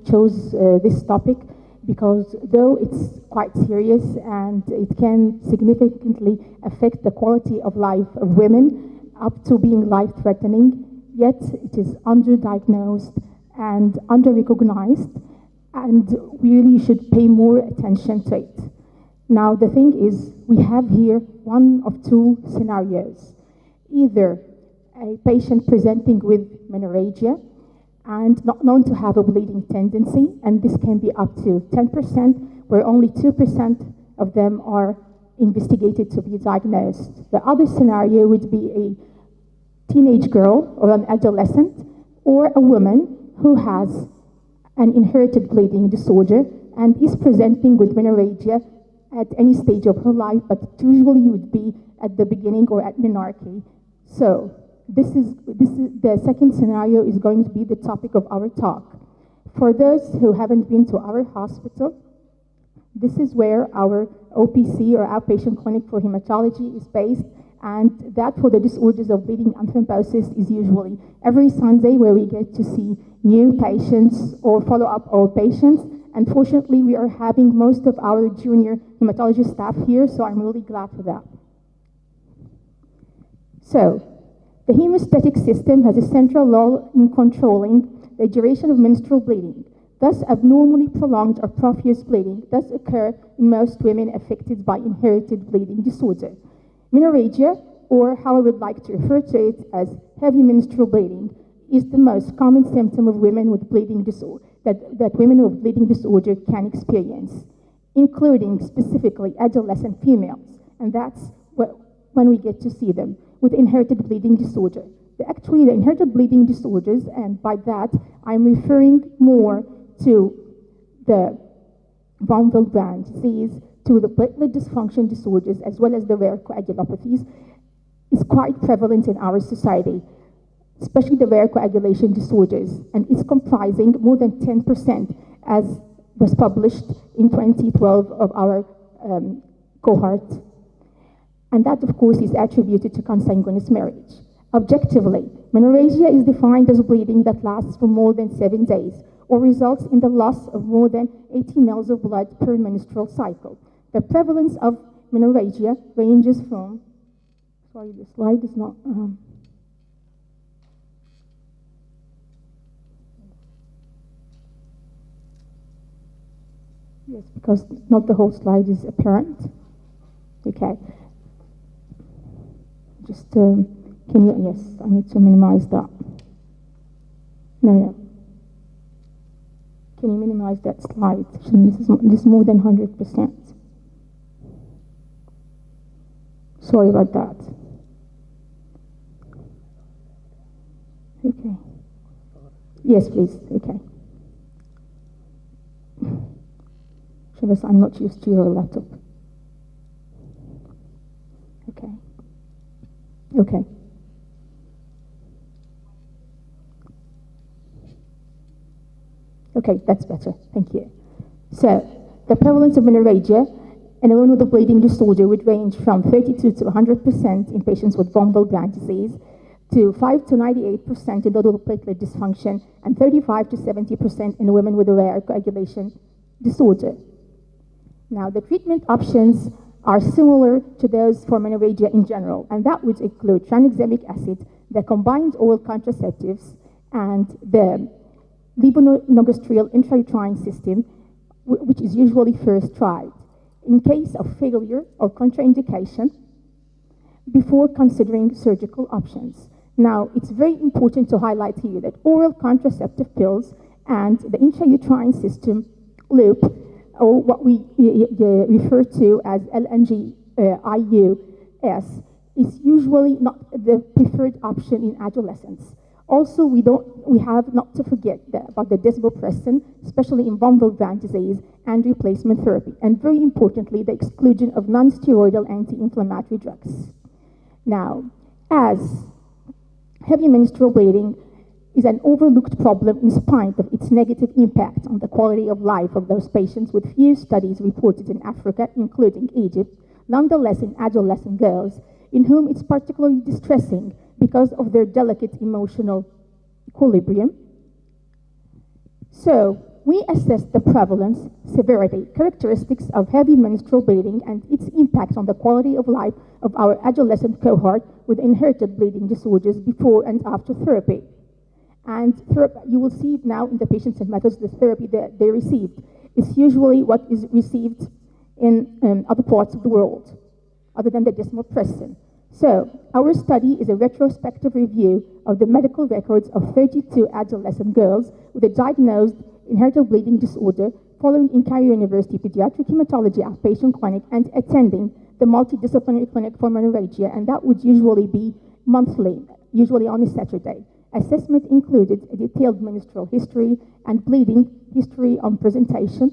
chose this topic because though it's quite serious and it can significantly affect the quality of life of women up to being life-threatening, yet it is underdiagnosed and under-recognized, and we really should pay more attention to it. Now, the thing is, we have here one of two scenarios. Either a patient presenting with menorrhagia and not known to have a bleeding tendency, and this can be up to 10%, where only 2% of them are investigated to be diagnosed. The other scenario would be a teenage girl or an adolescent or a woman who has an inherited bleeding disorder and is presenting with menorrhagia at any stage of her life, but usually would be at the beginning or at menarche. So this is the second scenario is going to be the topic of our talk. For those who haven't been to our hospital, this is where our OPC or outpatient clinic for hematology is based, and that for the disorders of bleeding and thrombosis is usually every Sunday, where we get to see new patients or follow up old patients. Unfortunately, we are having most of our junior hematology staff here, so I'm really glad for that. So, the hemostatic system has a central role in controlling the duration of menstrual bleeding. Thus, abnormally prolonged or profuse bleeding does occur in most women affected by inherited bleeding disorder. Menorrhagia, or how I would like to refer to it as heavy menstrual bleeding, is the most common symptom of women with bleeding disorder that women with bleeding disorder can experience, including specifically adolescent females, and that's when we get to see them with inherited bleeding disorder. Actually, the inherited bleeding disorders, and by that I'm referring more to the von Willebrand disease, to the platelet dysfunction disorders, as well as the rare coagulopathies, is quite prevalent in our society, especially the rare coagulation disorders, and is comprising more than 10%, as was published in 2012 of our cohort. And that, of course, is attributed to consanguineous marriage. Objectively, menorrhagia is defined as bleeding that lasts for more than 7 days, or results in the loss of more than 80 mL of blood per menstrual cycle. The prevalence of menorrhagia ranges from, sorry, the slide is not, yes, because not the whole slide is apparent. Okay. Just, can you, yes, I need to minimize that. No. Can you minimize that slide? This is more than 100%. Sorry about that. Okay. Yes, please. Okay. Shabas, I'm not used to your laptop. Okay. Okay. Okay, that's better. Thank you. So, the prevalence of menorrhagia in a woman with a bleeding disorder would range from 32 to 100% in patients with von Willebrand disease, to 5 to 98% in total platelet dysfunction, and 35 to 70% in women with a rare coagulation disorder. Now, the treatment options are similar to those for menorrhagia in general, and that would include tranexamic acid, the combined oral contraceptives, and the levonorgestrel intrauterine system, which is usually first tried. In case of failure or contraindication, before considering surgical options. Now, it's very important to highlight here that oral contraceptive pills and the intrauterine system loop, or what we refer to as LNG-IUS, is usually not the preferred option in adolescents. Also, we have not to forget about the desmopressin, especially in von Willebrand disease, and replacement therapy, and very importantly, the exclusion of non-steroidal anti-inflammatory drugs. Now, as heavy menstrual bleeding is an overlooked problem in spite of its negative impact on the quality of life of those patients, with few studies reported in Africa, including Egypt, nonetheless in adolescent girls, in whom it's particularly distressing because of their delicate emotional equilibrium. So, we assessed the prevalence, severity, characteristics of heavy menstrual bleeding and its impact on the quality of life of our adolescent cohort with inherited bleeding disorders before and after therapy. And you will see now in the patients and methods the therapy that they received. It's usually what is received in other parts of the world, other than the desmopressin. So, our study is a retrospective review of the medical records of 32 adolescent girls with a diagnosed inherited bleeding disorder following in Cairo University Pediatric Hematology Outpatient Clinic and attending the multidisciplinary clinic for menorrhagia, and that would usually be monthly, usually on a Saturday. Assessment included a detailed menstrual history and bleeding history on presentation.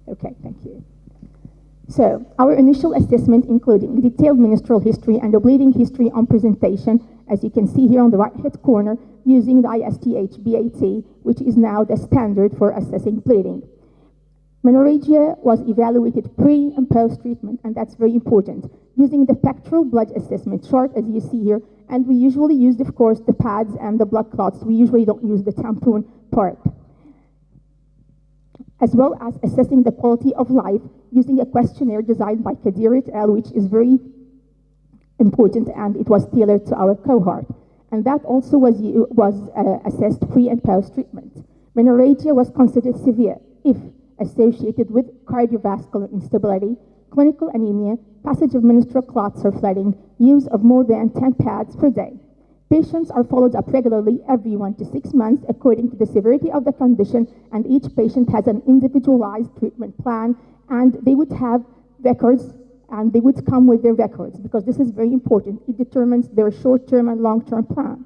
Okay, thank you. So, our initial assessment including detailed menstrual history and a bleeding history on presentation, as you can see here on the right-hand corner, using the ISTH-BAT, which is now the standard for assessing bleeding. Menorrhagia was evaluated pre- and post-treatment, and that's very important, using the pectoral blood assessment chart, as you see here, and we usually used, of course, the pads and the blood clots. We usually don't use the tampon part. As well as assessing the quality of life using a questionnaire designed by Kadir et al., which is very important, and it was tailored to our cohort. And that also was assessed pre- and post-treatment. Menorrhagia was considered severe if associated with cardiovascular instability, clinical anemia, passage of menstrual clots or flooding, use of more than 10 pads per day. Patients are followed up regularly every 1 to 6 months according to the severity of the condition, and each patient has an individualized treatment plan, and they would have records, and they would come with their records because this is very important. It determines their short-term and long-term plan.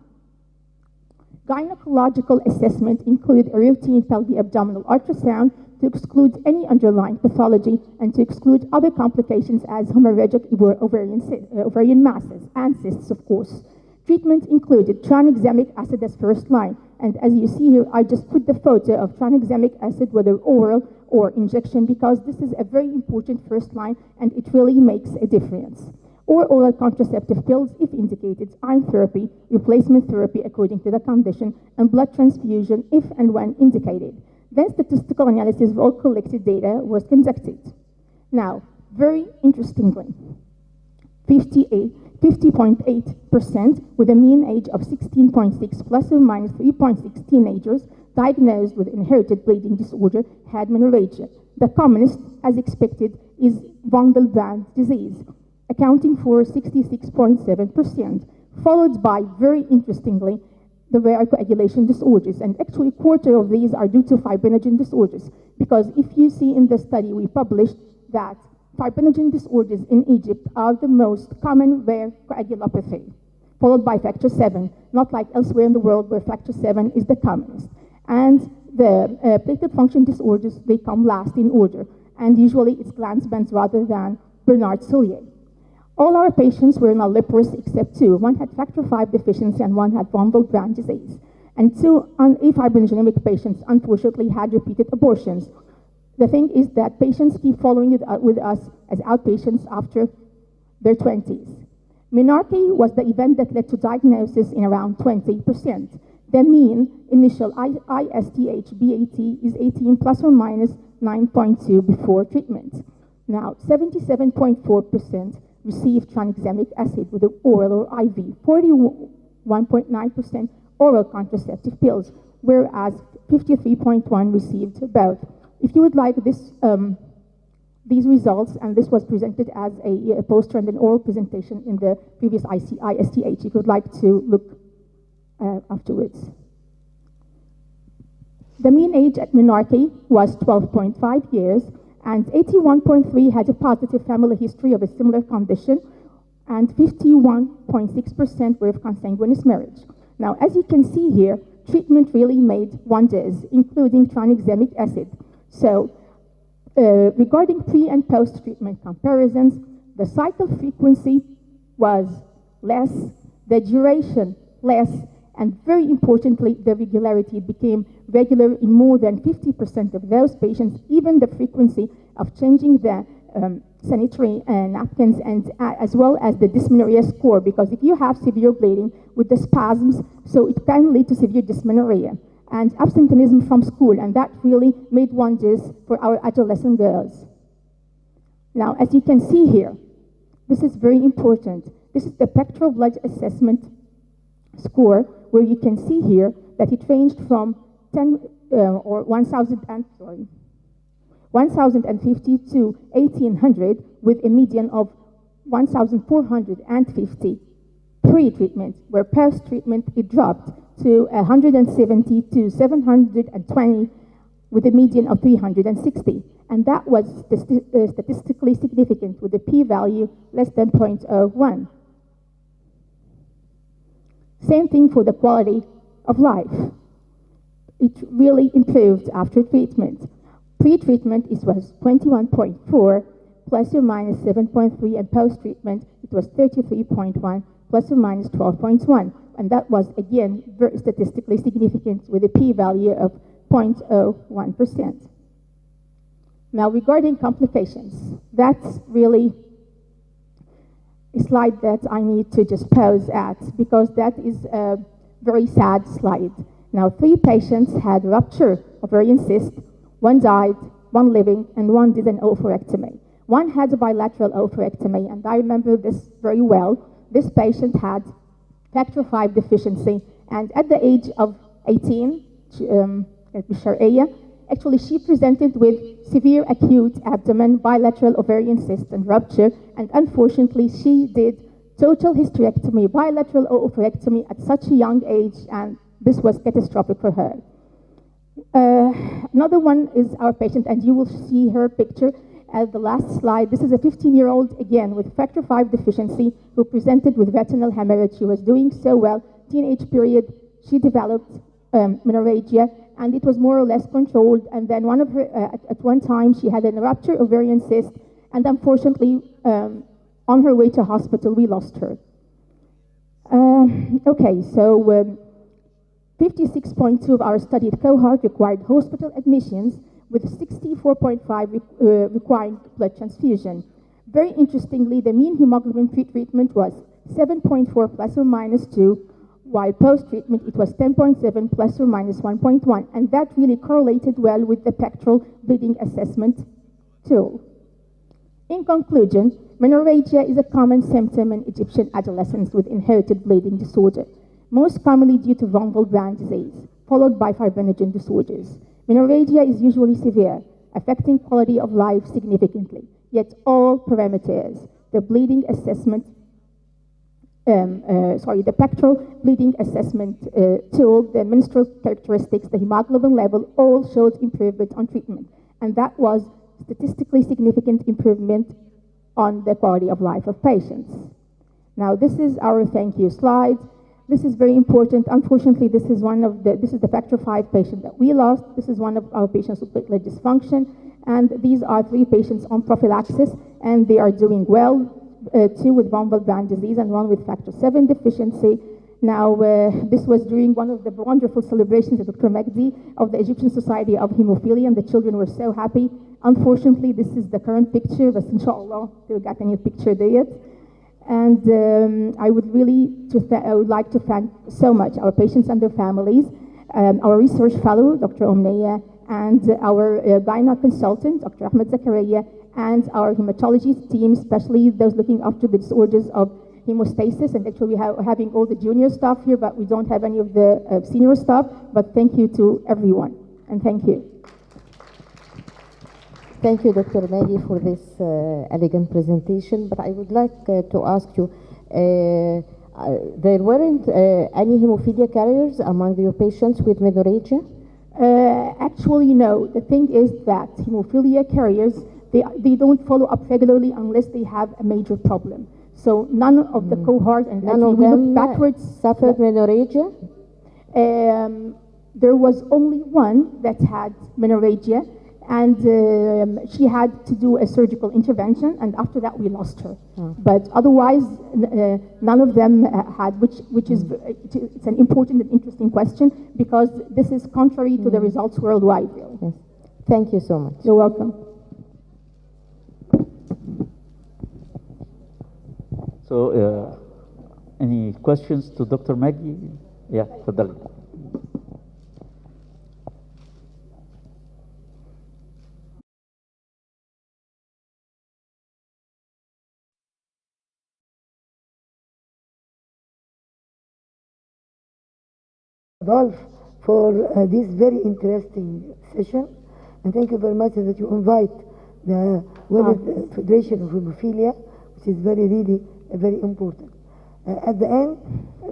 Gynecological assessment included a routine pelvic abdominal ultrasound to exclude any underlying pathology and to exclude other complications as hemorrhagic ovarian masses and cysts, of course. Treatment included tranexamic acid as first line, and as you see here, I just put the photo of tranexamic acid, whether oral or injection, because this is a very important first line and it really makes a difference. Or oral contraceptive pills if indicated, iron therapy, replacement therapy according to the condition, and blood transfusion if and when indicated. Then statistical analysis of all collected data was conducted. Now, very interestingly, 50.8% with a mean age of 16.6 plus or minus 3.6 teenagers diagnosed with inherited bleeding disorder had menorrhagia. The commonest, as expected, is von Willebrand disease, accounting for 66.7%, followed by, very interestingly, the rare coagulation disorders, and actually a quarter of these are due to fibrinogen disorders, because if you see in the study we published that fibrinogen disorders in Egypt are the most common rare coagulopathy, followed by factor 7, not like elsewhere in the world where factor 7 is the commonest. And the platelet function disorders, they come last in order, and usually it's Glanzmann's rather than Bernard-Soulier. All our patients were nulliparous except 2. One had factor 5 deficiency and one had von Willebrand disease. And 2 afibrinogenemic patients unfortunately had repeated abortions. The thing is that patients keep following it with us as outpatients after their 20s. Menorrhagia was the event that led to diagnosis in around 20%. The mean initial ISTH-BAT is 18 plus or minus 9.2 before treatment. Now, 77.4% received tranexamic acid with oral or IV, 41.9% oral contraceptive pills, whereas 53.1% received both. If you would like this, these results, and this was presented as a poster and an oral presentation in the previous ISTH, if you would like to look afterwards. The mean age at menorrhagia was 12.5 years, and 81.3% had a positive family history of a similar condition, and 51.6% were of consanguineous marriage. Now, as you can see here, treatment really made wonders, including tranexamic acid. So, regarding pre- and post-treatment comparisons, the cycle frequency was less, the duration less, and very importantly, the regularity became regular in more than 50% of those patients. Even the frequency of changing the sanitary napkins, and as well as the dysmenorrhea score, because if you have severe bleeding with the spasms, so it can lead to severe dysmenorrhea. And absenteeism from school, and that really made wonders for our adolescent girls. Now, as you can see here, this is very important. This is the pectoral blood assessment score, where you can see here that it ranged from 1,050 to 1,800, with a median of 1,450 pre-treatment, where post-treatment it dropped to 170 to 720, with a median of 360. And that was statistically significant, with a p-value less than 0.01. Same thing for the quality of life. It really improved after treatment. Pre-treatment it was 21.4, plus or minus 7.3, and post-treatment it was 33.1, plus or minus 12.1. And that was, again, very statistically significant, with a p-value of 0.01%. Now, regarding complications, that's really a slide that I need to just pause at, because that is a very sad slide. Now, 3 patients had rupture ovarian cyst, 1 died, 1 living, and 1 did an oophorectomy. 1 had a bilateral oophorectomy, and I remember this very well. This patient had factor V deficiency, and at the age of 18, actually she presented with severe acute abdomen, bilateral ovarian cyst, and rupture, and unfortunately she did total hysterectomy, bilateral oophorectomy at such a young age, and this was catastrophic for her. Another one is our patient, and you will see her picture at the last slide. This is a 15-year-old, again, with factor V deficiency, who presented with retinal hemorrhage. She was doing so well. Teenage period, she developed menorrhagia, and it was more or less controlled. And then one of her, at one time, she had a ruptured ovarian cyst, and unfortunately, on her way to hospital, we lost her. Okay, so 56.2 of our studied cohort required hospital admissions, with 64.5 requiring blood transfusion. Very interestingly, the mean hemoglobin pre-treatment was 7.4 plus or minus 2, while post-treatment it was 10.7 plus or minus 1.1, and that really correlated well with the pectoral bleeding assessment tool. In conclusion, menorrhagia is a common symptom in Egyptian adolescents with inherited bleeding disorder, most commonly due to von Willebrand disease, followed by fibrinogen disorders. Menorrhagia is usually severe, affecting quality of life significantly, yet all parameters, the bleeding assessment, the pectoral bleeding assessment tool, the menstrual characteristics, the hemoglobin level, all showed improvement on treatment. And that was statistically significant improvement on the quality of life of patients. Now, this is our thank you slide. This is very important. Unfortunately, this is the factor V patient that we lost. This is one of our patients with platelet dysfunction. And these are 3 patients on prophylaxis, and they are doing well, 2 with von Willebrand disease and 1 with factor VII deficiency. Now, this was during one of the wonderful celebrations of Dr. Magy of the Egyptian Society of Hemophilia, and the children were so happy. Unfortunately, this is the current picture, but inshallah, we got a new picture there. And I would like to thank so much our patients and their families, our research fellow, Dr. Omneya, and our gynae consultant, Dr. Ahmed Zakaria, and our hematology team, especially those looking after the disorders of hemostasis. And actually, we're having all the junior staff here, but we don't have any of the senior staff. But thank you to everyone, and thank you. Thank you, Dr. Magy, for this elegant presentation. But I would like to ask you, there weren't any hemophilia carriers among your patients with menorrhagia? Actually, no. The thing is that hemophilia carriers, they don't follow up regularly unless they have a major problem. So none of the cohort, and none of them backwards, suffered menorrhagia? There was only one that had menorrhagia, and she had to do a surgical intervention, and after that we lost her. But otherwise, none of them had, which is it's an important and interesting question, because this is contrary to the results worldwide, really. Yes. Thank you so much. You're welcome. So, any questions to Dr. Magy? Yeah, تفضل. Adolf, for this very interesting session, and thank you very much that you invite the World Federation of Hemophilia, which is really very important. At the end,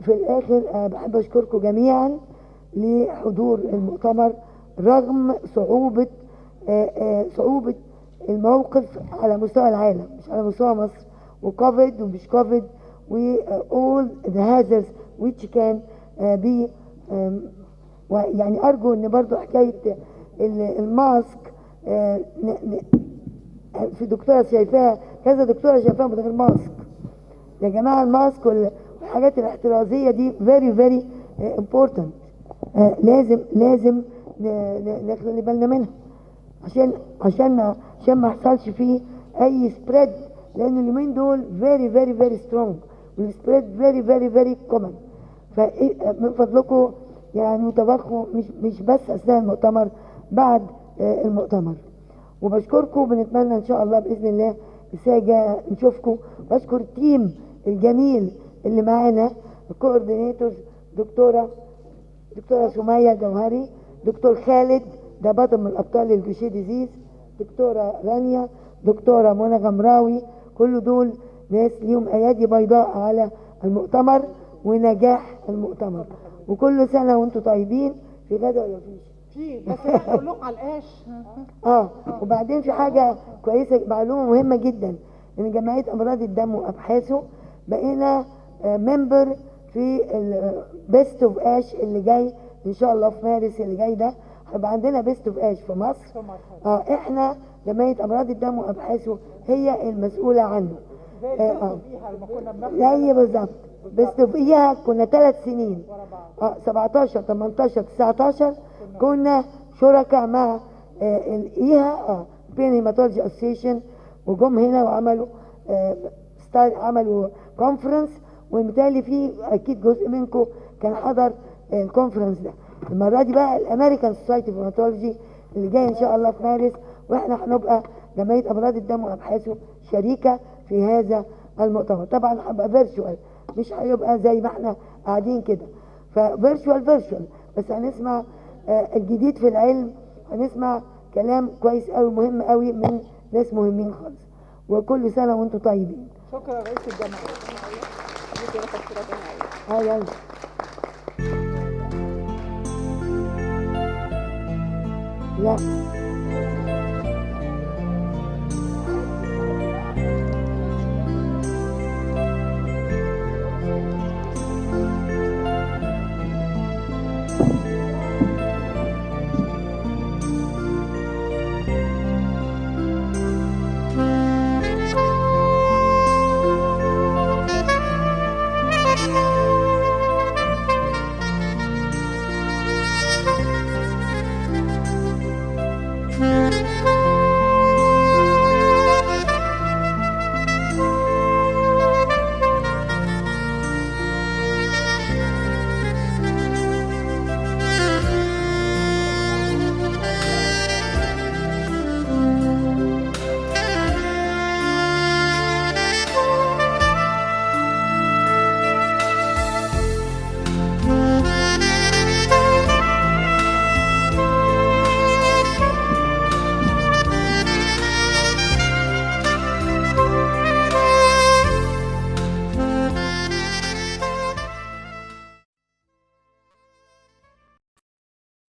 في الآخر بحب أشكركم جميعا لحضور المؤتمر رغم صعوبة الموقف على مستوى العالم، مش على مستوى مصر، وكوفيد ومش كوفيد، و all the hazards which can be يعني أرجو إن برضو حكاية الماسك في دكتورة شايفاها، كذا دكتورة شايفاها من غير ماسك. يا جماعة الماسك والحاجات الاحترازية دي very important. لازم نخلي بالنا منها عشان ما يحصلش فيه أي سبريد، لأن اليومين دول very strong والسبريد very common. فمن فضلكم يعني تبخوا مش بس أثناء المؤتمر، بعد المؤتمر. وبشكركم، بنتمنى إن شاء الله بإذن الله السنة الجاية نشوفكم. بشكر التيم الجميل اللي معانا، الكوردينيتورز، دكتورة سمية جوهري، دكتور خالد ده بطل من الأبطال الجوشيه ديزيز، دكتورة رانيا، دكتورة منى غمراوي، كل دول ناس ليهم أيادي بيضاء على المؤتمر ونجاح المؤتمر. وكل سنة وانتم طيبين. في غدا ولا فيش؟ بس هقول لكم على القاش. وبعدين في حاجة كويسة، معلومة مهمة جدا، ان جمعية امراض الدم وابحاثه بقينا ممبر في البيست اوف اش اللي جاي ان شاء الله في مارس اللي جاي ده، هيبقى عندنا بيست اوف اش في مصر. احنا جمعية امراض الدم وابحاثه هي المسؤولة عنه. زي بالظبط بس فيها كنا 3 سنين 17 18 19 كنا شركاء مع الايها بين هيماتولوجي اسوسيشن، وجم هنا وعملوا عملوا كونفرنس، وبالتالي في اكيد جزء منكم كان حضر الكونفرنس ده. المره دي بقى الامريكان سوسايتي اوف هيماتولوجي اللي جاي ان شاء الله في مارس، واحنا هنبقى جمعيه امراض الدم وابحاثه شريكه في هذا المؤتمر. طبعا هيبقى فيرتشوال، مش هيبقى زي ما احنا قاعدين كده، ففيرتشوال بس هنسمع الجديد في العلم، هنسمع كلام كويس قوي مهم قوي من ناس مهمين خالص. وكل سنه وانتم طيبين. شكرا رئيس الجامعه. يلا. لا